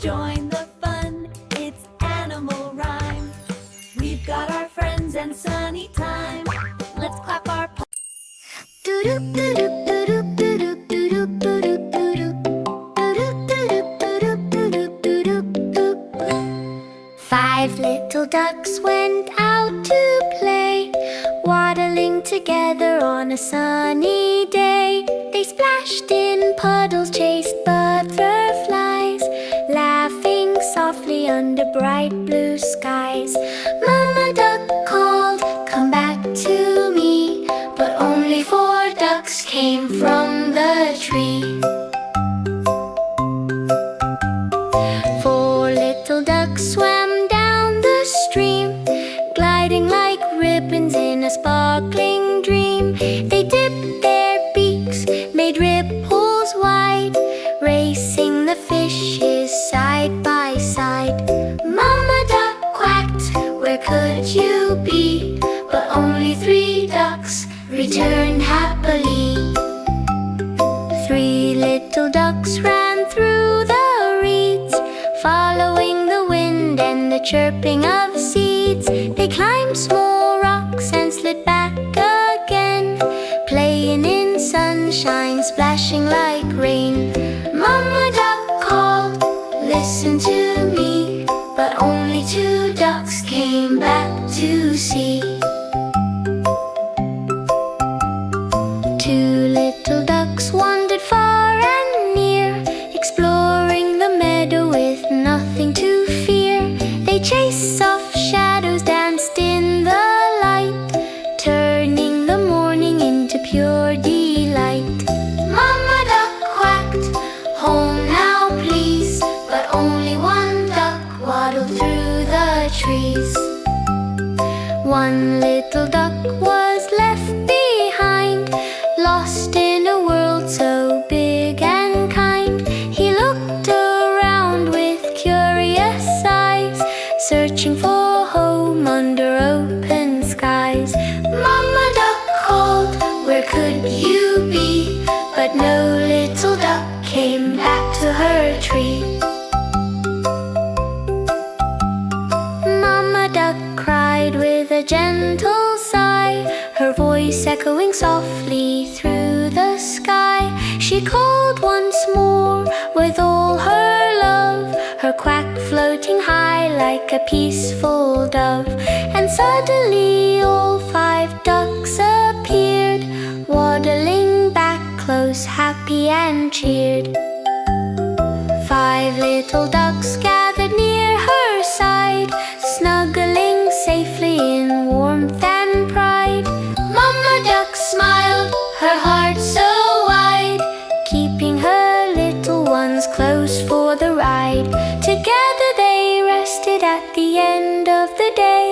join the fun, it's animal rhyme. We've got our friends and sunny time. Let's clap our paws. Five little ducks went out to play, waddling together on a sunny day. They splashed in puddles, chased butterflies, laughing softly under bright blue skies. Mama duck called, "Come back to me," but only 4 ducks came from the tree. 4 little ducks swam down the stream, gliding like ribbons in a sparkling dream. They dipped their beaks, made ripples wide, racing the fishes side by side. Mama duck quacked, "Where could you be?" But only 3 ducks returned happily. 3 little ducks ran through the reeds, following the wind and the chirping of seeds. They climbed small rocks and slid back again, playing in sunshine, splashing like rain. Mama duck called, "Listen to me," but only 2 ducks came back to see. 2 little ducks wandered far and near, exploring the meadow with nothing to fear. They chased soft shadows, danced in the light, turning the morning into pure delight. Mama duck quacked, "Home now please," but only 1 duck waddled through the trees. 1 little duck was left behind, lost in a world so big and kind. He looked around with curious eyes, searching for home under open skies. Mama duck called, "Where could you be?" But no little duck came back to her tree. Mama duck cried with a gentle sigh, her voice echoing softly through the sky. She called once more with all her love, her quack floating high like a peaceful dove. And suddenly all 5 ducks appeared, waddling back close, happy and cheered. 5 little ducks gathered near her side, snuggling safely in warmth and pride. Mama duck smiled, her heart so wide, keeping her little ones close for the ride. Together they rested at the end of the day,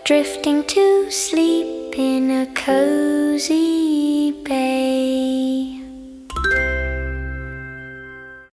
drifting to sleep in a cozy bay.